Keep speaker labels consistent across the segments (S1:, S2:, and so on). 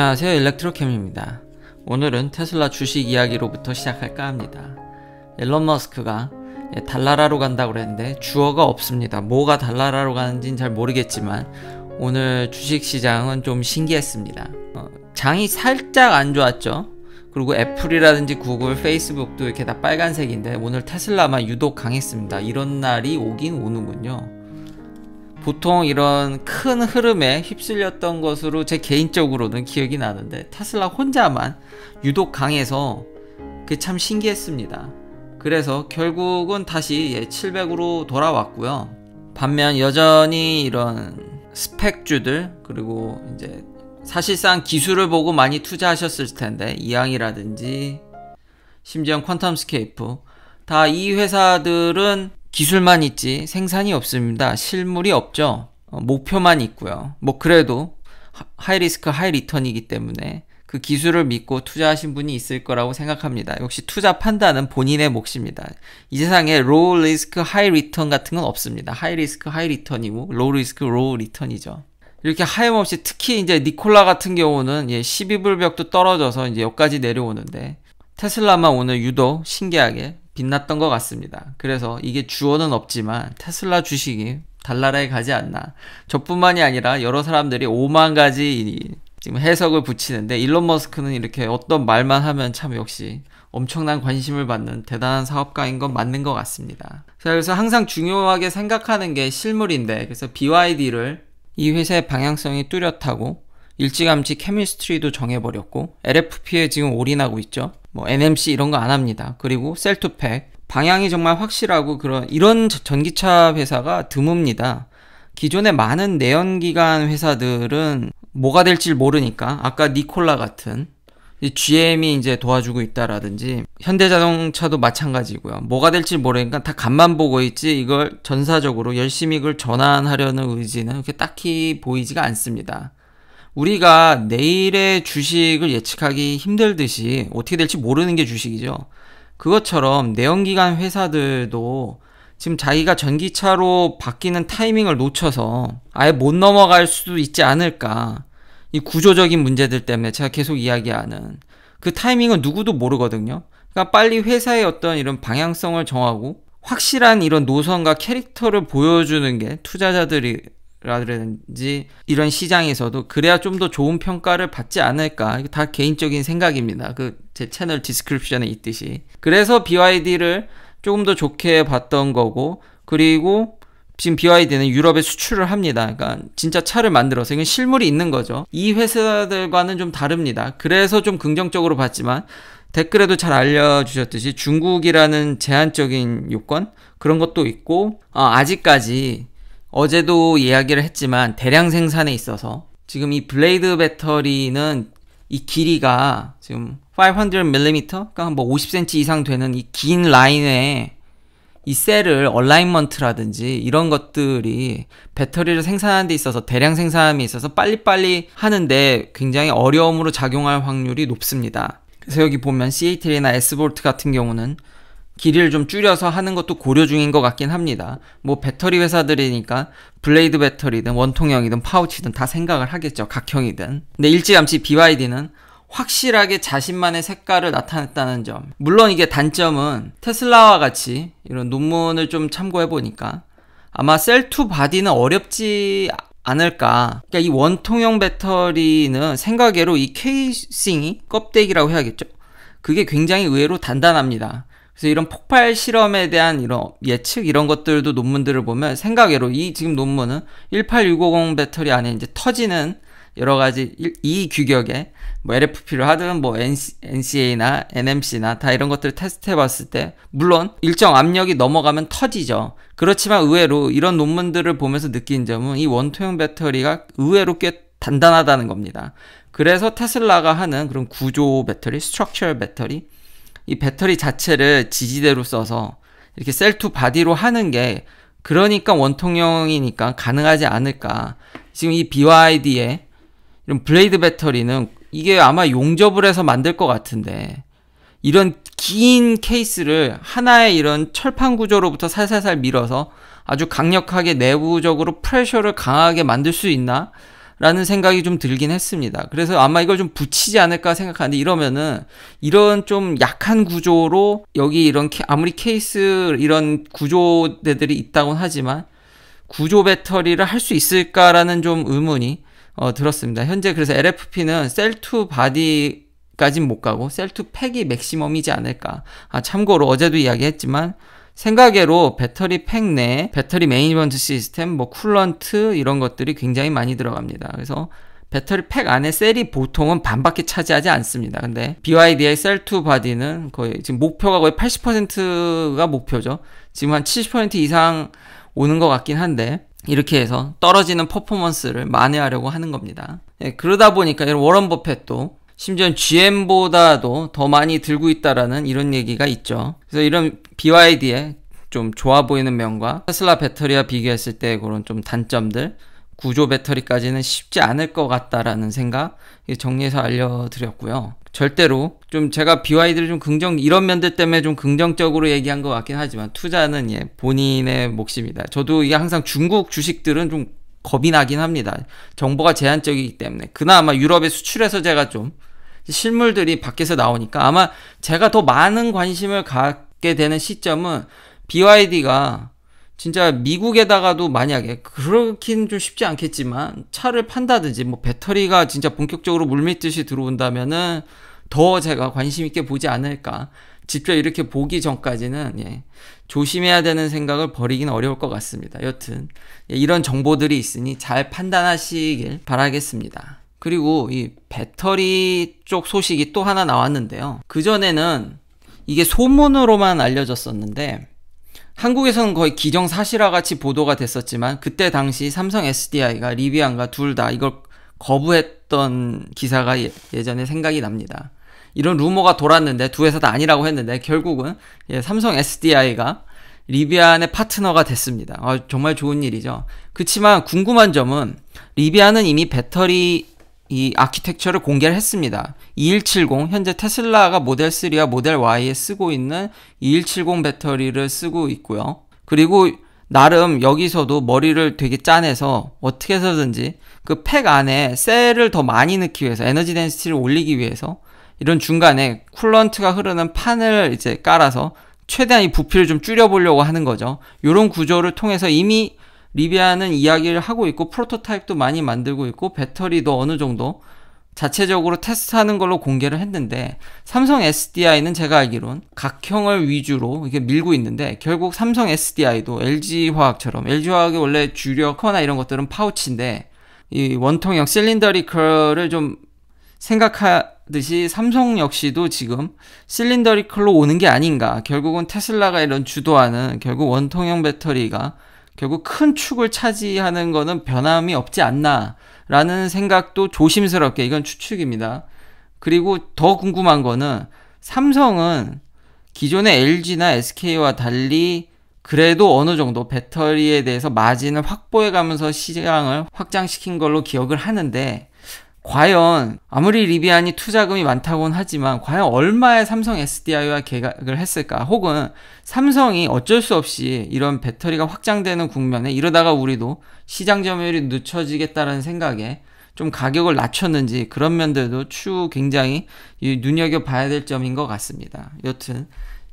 S1: 안녕하세요, 일렉트로캠입니다. 오늘은 테슬라 주식 이야기로부터 시작할까 합니다. 일론 머스크가 달나라로 간다고 그랬는데 주어가 없습니다. 뭐가 달나라로 가는지는 잘 모르겠지만 오늘 주식시장은 좀 신기했습니다. 장이 살짝 안 좋았죠. 그리고 애플이라든지 구글, 페이스북도 이렇게 다 빨간색인데 오늘 테슬라만 유독 강했습니다. 이런 날이 오긴 오는군요. 보통 이런 큰 흐름에 휩쓸렸던 것으로 제 개인적으로는 기억이 나는데 테슬라 혼자만 유독 강해서 그게 참 신기했습니다. 그래서 결국은 다시 700으로 돌아왔고요. 반면 여전히 이런 스펙주들, 그리고 이제 사실상 기술을 보고 많이 투자하셨을 텐데 이항이라든지 심지어 퀀텀스케이프, 다 이 회사들은 기술만 있지 생산이 없습니다. 실물이 없죠. 목표만 있고요. 뭐 그래도 하이리스크 하이리턴이기 때문에 그 기술을 믿고 투자하신 분이 있을 거라고 생각합니다. 역시 투자 판단은 본인의 몫입니다. 이 세상에 로우 리스크 하이 리턴 같은 건 없습니다. 하이 리스크 하이 리턴이고 로우 리스크 로우 리턴이죠. 이렇게 하염없이, 특히 이제 니콜라 같은 경우는 12불벽도 떨어져서 이제 여기까지 내려오는데 테슬라만 오늘 유독 신기하게 빛났던 것 같습니다. 그래서 이게 주어는 없지만 테슬라 주식이 달나라에 가지 않나. 저뿐만이 아니라 여러 사람들이 5만 가지 지금 해석을 붙이는데 일론 머스크는 이렇게 어떤 말만 하면 참 역시 엄청난 관심을 받는 대단한 사업가인 건 맞는 것 같습니다. 그래서 항상 중요하게 생각하는 게 실물인데, 그래서 BYD를 이 회사의 방향성이 뚜렷하고 일찌감치 케미스트리도 정해버렸고 LFP에 지금 올인하고 있죠. 뭐 NMC 이런 거 안 합니다. 그리고 셀투팩 방향이 정말 확실하고 이런 전기차 회사가 드뭅니다. 기존의 많은 내연기관 회사들은 뭐가 될지 모르니까 아까 니콜라 같은 GM이 이제 도와주고 있다라든지 현대자동차도 마찬가지고요. 뭐가 될지 모르니까 다 간만 보고 있지 이걸 전사적으로 열심히 이걸 전환하려는 의지는 그렇게 딱히 보이지가 않습니다. 우리가 내일의 주식을 예측하기 힘들듯이 어떻게 될지 모르는 게 주식이죠. 그것처럼 내연기관 회사들도 지금 자기가 전기차로 바뀌는 타이밍을 놓쳐서 아예 못 넘어갈 수도 있지 않을까. 이 구조적인 문제들 때문에 제가 계속 이야기하는 그 타이밍은 누구도 모르거든요. 그러니까 빨리 회사의 어떤 이런 방향성을 정하고 확실한 이런 노선과 캐릭터를 보여주는 게 투자자들이라든지 이런 시장에서도 그래야 좀 더 좋은 평가를 받지 않을까. 이거 다 개인적인 생각입니다. 제 채널 디스크립션에 있듯이. 그래서 BYD를 조금 더 좋게 봤던 거고, 그리고 지금 BYD는 유럽에 수출을 합니다. 그러니까 진짜 차를 만들어서 이건 실물이 있는 거죠. 이 회사들과는 좀 다릅니다. 그래서 좀 긍정적으로 봤지만 댓글에도 잘 알려주셨듯이 중국이라는 제한적인 요건 그런 것도 있고, 아직까지 어제도 이야기를 했지만 대량 생산에 있어서 지금 이 블레이드 배터리는 이 길이가 지금 500mm, 그러니까 뭐 50cm 이상 되는 이 긴 라인에 이 셀을 얼라인먼트라든지 이런 것들이 배터리를 생산하는 데 있어서 대량 생산함에 있어서 빨리빨리 하는데 굉장히 어려움으로 작용할 확률이 높습니다. 그래서 여기 보면 CATL이나 S볼트 같은 경우는 길이를 좀 줄여서 하는 것도 고려 중인 것 같긴 합니다. 뭐 배터리 회사들이니까 블레이드 배터리든 원통형이든 파우치든 다 생각을 하겠죠. 각형이든. 근데 일찌감치 BYD는 확실하게 자신만의 색깔을 나타냈다는 점. 물론 이게 단점은 테슬라와 같이 이런 논문을 좀 참고해보니까 아마 셀2 바디는 어렵지 않을까. 그러니까 이 원통형 배터리는 생각외로 이 케이싱이, 껍데기라고 해야겠죠. 그게 굉장히 의외로 단단합니다. 그래서 이런 폭발 실험에 대한 이런 예측 이런 것들도 논문들을 보면 생각외로 이 지금 논문은 18650 배터리 안에 이제 터지는 여러 가지 이 규격에 뭐 LFP를 하든 뭐 NCA나 NMC나 다 이런 것들을 테스트 해봤을 때 물론 일정 압력이 넘어가면 터지죠. 그렇지만 의외로 이런 논문들을 보면서 느낀 점은 이 원통형 배터리가 의외로 꽤 단단하다는 겁니다. 그래서 테슬라가 하는 그런 구조 배터리, 스트럭처럴 배터리, 이 배터리 자체를 지지대로 써서 이렇게 셀2 바디로 하는 게 그러니까 원통형이니까 가능하지 않을까. 지금 이 BYD의 이런 블레이드 배터리는 이게 아마 용접을 해서 만들 것 같은데 이런 긴 케이스를 하나의 이런 철판 구조로부터 살살살 밀어서 아주 강력하게 내부적으로 프레셔를 강하게 만들 수 있나? 라는 생각이 좀 들긴 했습니다. 그래서 아마 이걸 좀 붙이지 않을까 생각하는데, 이러면은 이런 좀 약한 구조로 여기 이런 아무리 케이스 이런 구조대들이 있다고는 하지만 구조 배터리를 할 수 있을까라는 좀 의문이 들었습니다. 현재 그래서 LFP는 셀 투 바디까진 못 가고 셀 투 팩이 맥시멈이지 않을까. 참고로 어제도 이야기했지만 생각외로 배터리 팩 내에 배터리 매니지먼트 시스템, 뭐 쿨런트 이런 것들이 굉장히 많이 들어갑니다. 그래서 배터리 팩 안에 셀이 보통은 반밖에 차지하지 않습니다. 근데 BYD의 셀 투 바디는 거의 지금 목표가 거의 80%가 목표죠. 지금 한 70% 이상 오는 것 같긴 한데, 이렇게 해서 떨어지는 퍼포먼스를 만회하려고 하는 겁니다. 그러다 보니까 이런 워런 버핏도 심지어 GM보다도 더 많이 들고 있다라는 이런 얘기가 있죠. 그래서 이런 BYD의 좀 좋아 보이는 면과 테슬라 배터리와 비교했을 때 그런 좀 단점들, 구조 배터리까지는 쉽지 않을 것 같다라는 생각 정리해서 알려드렸고요. 절대로 좀 제가 BYD를 좀 이런 면들 때문에 좀 긍정적으로 얘기한 것 같긴 하지만 투자는 본인의 몫입니다. 저도 이게 항상 중국 주식들은 좀 겁이 나긴 합니다. 정보가 제한적이기 때문에. 그나마 유럽에 수출해서 제가 좀 실물들이 밖에서 나오니까 아마 제가 더 많은 관심을 갖게 되는 시점은 BYD가 진짜 미국에다가도 만약에 그렇긴 좀 쉽지 않겠지만 차를 판다든지 뭐 배터리가 진짜 본격적으로 물밀듯이 들어온다면은 더 제가 관심 있게 보지 않을까. 직접 이렇게 보기 전까지는 조심해야 되는 생각을 버리기는 어려울 것 같습니다. 여튼 이런 정보들이 있으니 잘 판단하시길 바라겠습니다. 그리고 이 배터리 쪽 소식이 또 하나 나왔는데요. 그전에는 이게 소문으로만 알려졌었는데 한국에서는 거의 기정사실화 같이 보도가 됐었지만 그때 당시 삼성 SDI가 리비안과 둘 다 이걸 거부했던 기사가 예전에 생각이 납니다. 이런 루머가 돌았는데 두 회사 다 아니라고 했는데 결국은 삼성 SDI가 리비안의 파트너가 됐습니다. 정말 좋은 일이죠. 그렇지만 궁금한 점은 리비안은 이미 배터리 이 아키텍처를 공개를 했습니다. 2170 현재 테슬라가 모델 3와 모델 Y에 쓰고 있는 2170 배터리를 쓰고 있고요. 그리고 나름 여기서도 머리를 되게 짜내서 어떻게 해서든지 그 팩 안에 셀을 더 많이 넣기 위해서 에너지 덴시티를 올리기 위해서 이런 중간에 쿨런트가 흐르는 판을 이제 깔아서 최대한 이 부피를 좀 줄여보려고 하는 거죠. 이런 구조를 통해서 이미 리비안은 이야기를 하고 있고 프로토타입도 많이 만들고 있고 배터리도 어느 정도 자체적으로 테스트하는 걸로 공개를 했는데 삼성 SDI는 제가 알기론 각형을 위주로 이렇게 밀고 있는데 결국 삼성 SDI도 LG화학처럼 LG화학의 원래 주력 커나 이런 것들은 파우치인데 이 원통형 실린더리컬을 좀 생각하듯이 삼성 역시도 지금 실린더리컬로 오는 게 아닌가. 결국은 테슬라가 이런 주도하는 결국 원통형 배터리가 결국 큰 축을 차지하는 거는 변함이 없지 않나 라는 생각도 조심스럽게, 이건 추측입니다. 그리고 더 궁금한 거는 삼성은 기존의 LG나 SK와 달리 그래도 어느 정도 배터리에 대해서 마진을 확보해 가면서 시장을 확장시킨 걸로 기억을 하는데 과연 아무리 리비안이 투자금이 많다고는 하지만 과연 얼마의 삼성 SDI와 계약을 했을까? 혹은 삼성이 어쩔 수 없이 이런 배터리가 확장되는 국면에 이러다가 우리도 시장 점유율이 늦춰지겠다는 생각에 좀 가격을 낮췄는지 그런 면들도 추후 굉장히 눈여겨봐야 될 점인 것 같습니다. 여튼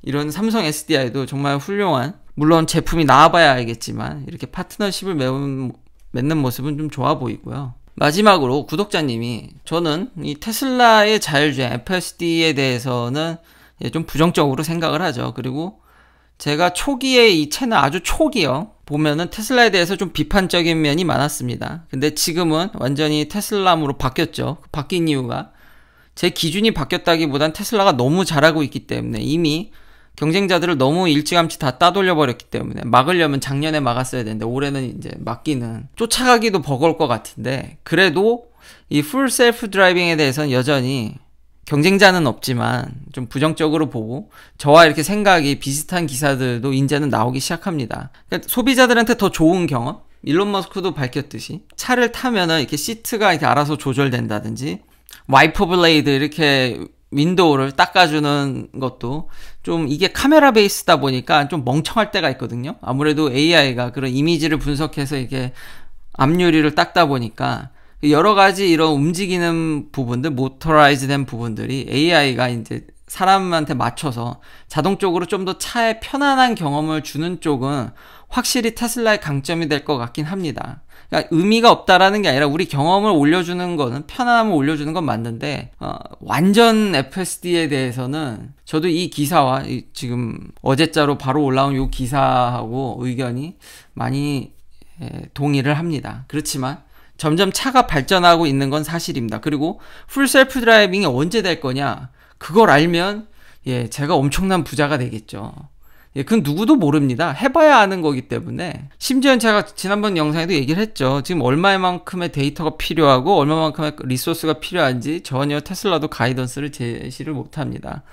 S1: 이런 삼성 SDI도 정말 훌륭한, 물론 제품이 나와봐야 알겠지만 이렇게 파트너십을 맺는 모습은 좀 좋아 보이고요. 마지막으로 구독자님이 저는 이 테슬라의 자율주행 FSD에 대해서는 좀 부정적으로 생각을 하죠. 그리고 제가 초기에 이 채널 아주 초기요 보면은 테슬라에 대해서 좀 비판적인 면이 많았습니다. 근데 지금은 완전히 테슬라로 바뀌었죠. 바뀐 이유가 제 기준이 바뀌었다기보단 테슬라가 너무 잘하고 있기 때문에 이미 경쟁자들을 너무 일찌감치 다 따돌려 버렸기 때문에 막으려면 작년에 막았어야 되는데 올해는 이제 막기는 쫓아가기도 버거울 것 같은데 그래도 이 풀 셀프 드라이빙에 대해서는 여전히 경쟁자는 없지만 좀 부정적으로 보고 저와 이렇게 생각이 비슷한 기사들도 이제는 나오기 시작합니다. 그러니까 소비자들한테 더 좋은 경험? 일론 머스크도 밝혔듯이 차를 타면은 이렇게 시트가 이렇게 알아서 조절된다든지 와이퍼 블레이드 이렇게 윈도우를 닦아주는 것도 좀 이게 카메라 베이스다 보니까 좀 멍청할 때가 있거든요. 아무래도 AI가 그런 이미지를 분석해서 이게 앞유리를 닦다 보니까 여러 가지 이런 움직이는 부분들, 모터라이즈 된 부분들이 AI가 이제 사람한테 맞춰서 자동적으로 좀 더 차에 편안한 경험을 주는 쪽은 확실히 테슬라의 강점이 될 것 같긴 합니다. 그러니까 의미가 없다라는 게 아니라 우리 경험을 올려주는 거는, 편안함을 올려주는 건 맞는데, 완전 FSD에 대해서는 저도 이 기사와 지금 어제자로 바로 올라온 이 기사하고 의견이 많이 동의를 합니다. 그렇지만 점점 차가 발전하고 있는 건 사실입니다. 그리고 풀 셀프 드라이빙이 언제 될 거냐, 그걸 알면 제가 엄청난 부자가 되겠죠. 그건 누구도 모릅니다. 해봐야 아는 거기 때문에. 심지어 제가 지난번 영상에도 얘기를 했죠. 지금 얼마만큼의 데이터가 필요하고 얼마만큼의 리소스가 필요한지 전혀 테슬라도 가이던스를 제시를 못합니다.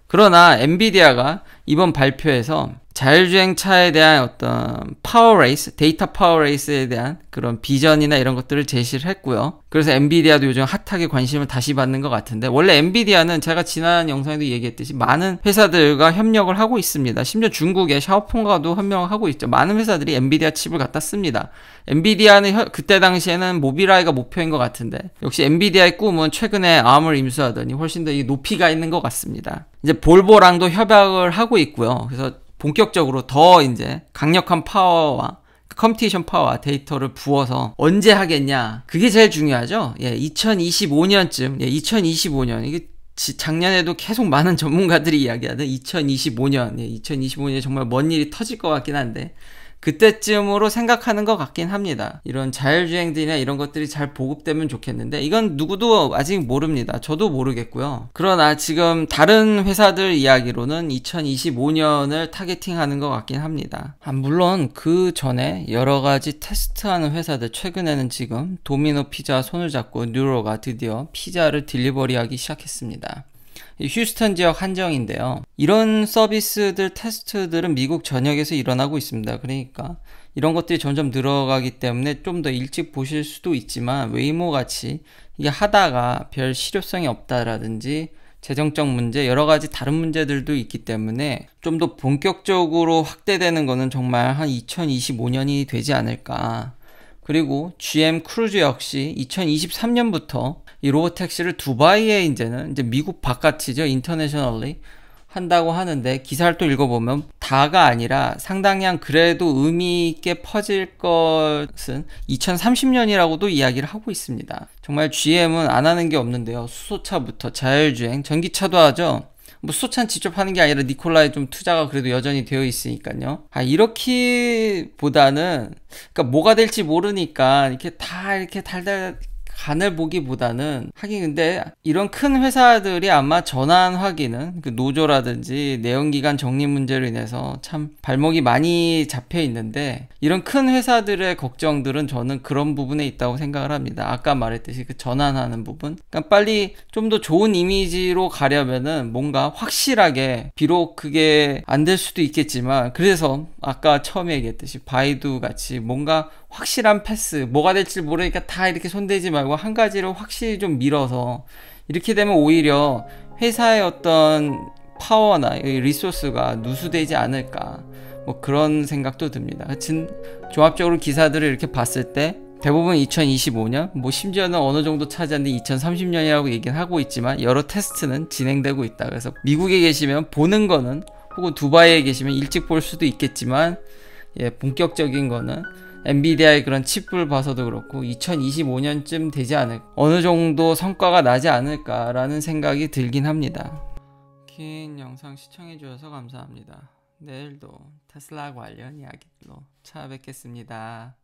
S1: 그러나 엔비디아가 이번 발표에서 자율주행차에 대한 어떤 파워레이스, 데이터 파워레이스에 대한 그런 비전이나 이런 것들을 제시를 했고요. 그래서 엔비디아도 요즘 핫하게 관심을 다시 받는 것 같은데, 원래 엔비디아는 제가 지난 영상에도 얘기했듯이 많은 회사들과 협력을 하고 있습니다. 심지어 중국의 샤오퐁과도 협력을 하고 있죠. 많은 회사들이 엔비디아 칩을 갖다 씁니다. 엔비디아는 그때 당시에는 모빌아이가 목표인 것 같은데, 역시 엔비디아의 꿈은 최근에 ARM을 임수하더니 훨씬 더 높이가 있는 것 같습니다. 이제 볼보랑도 협약을 하고 있고요. 그래서 본격적으로 더 이제 강력한 파워와 컴퓨테이션 파워와 데이터를 부어서 언제 하겠냐, 그게 제일 중요하죠. 2025년쯤, 2025년, 이게 작년에도 계속 많은 전문가들이 이야기하던 2025년, 2025년에 정말 먼 일이 터질 것 같긴 한데, 그때쯤으로 생각하는 것 같긴 합니다. 이런 자율주행들이나 이런 것들이 잘 보급되면 좋겠는데, 이건 누구도 아직 모릅니다. 저도 모르겠고요. 그러나 지금 다른 회사들 이야기로는 2025년을 타겟팅하는 것 같긴 합니다. 물론 그 전에 여러 가지 테스트하는 회사들, 최근에는 지금 도미노 피자와 손을 잡고 뉴로가 드디어 피자를 딜리버리하기 시작했습니다. 휴스턴 지역 한정인데요. 이런 서비스들, 테스트들은 미국 전역에서 일어나고 있습니다. 그러니까 이런 것들이 점점 늘어가기 때문에 좀 더 일찍 보실 수도 있지만, 웨이모 같이 이게 하다가 별 실효성이 없다라든지 재정적 문제, 여러 가지 다른 문제들도 있기 때문에 좀 더 본격적으로 확대되는 거는 정말 한 2025년이 되지 않을까. 그리고 GM 크루즈 역시 2023년부터 이 로보택시를 두바이에 이제는 이제 미국 바깥이죠. 인터내셔널리 한다고 하는데, 기사를 또 읽어보면 다가 아니라 상당량 그래도 의미 있게 퍼질 것은 2030년이라고도 이야기를 하고 있습니다. 정말 GM은 안 하는 게 없는데요. 수소차부터 자율주행, 전기차도 하죠. 뭐 수소차는 직접 하는 게 아니라 니콜라에 좀 투자가 그래도 여전히 되어 있으니까요. 이렇게보다는, 그러니까 뭐가 될지 모르니까 이렇게 다 이렇게 달달 간을 보기보다는, 하긴 근데 이런 큰 회사들이 아마 전환 확인은 그 노조라든지 내연기관 정리 문제로 인해서 참 발목이 많이 잡혀 있는데, 이런 큰 회사들의 걱정들은 저는 그런 부분에 있다고 생각을 합니다. 아까 말했듯이 그 전환하는 부분, 그러니까 빨리 좀 더 좋은 이미지로 가려면은 뭔가 확실하게, 비록 그게 안 될 수도 있겠지만, 그래서 아까 처음에 얘기했듯이 바이두 같이 뭔가 확실한 패스, 뭐가 될지 모르니까 다 이렇게 손대지 말고 한 가지를 확실히 좀 밀어서, 이렇게 되면 오히려 회사의 어떤 파워나 리소스가 누수되지 않을까, 뭐 그런 생각도 듭니다. 종합적으로 기사들을 이렇게 봤을 때 대부분 2025년, 뭐 심지어는 어느 정도 차지하는데 2030년이라고 얘기는 하고 있지만, 여러 테스트는 진행되고 있다. 그래서 미국에 계시면 보는 거는, 혹은 두바이에 계시면 일찍 볼 수도 있겠지만, 본격적인 거는 엔비디아의 그런 칩을 봐서도 그렇고 2025년쯤 되지 않을까, 어느 정도 성과가 나지 않을까라는 생각이 들긴 합니다. 긴 영상 시청해 주셔서 감사합니다. 내일도 테슬라 관련 이야기로 찾아뵙겠습니다.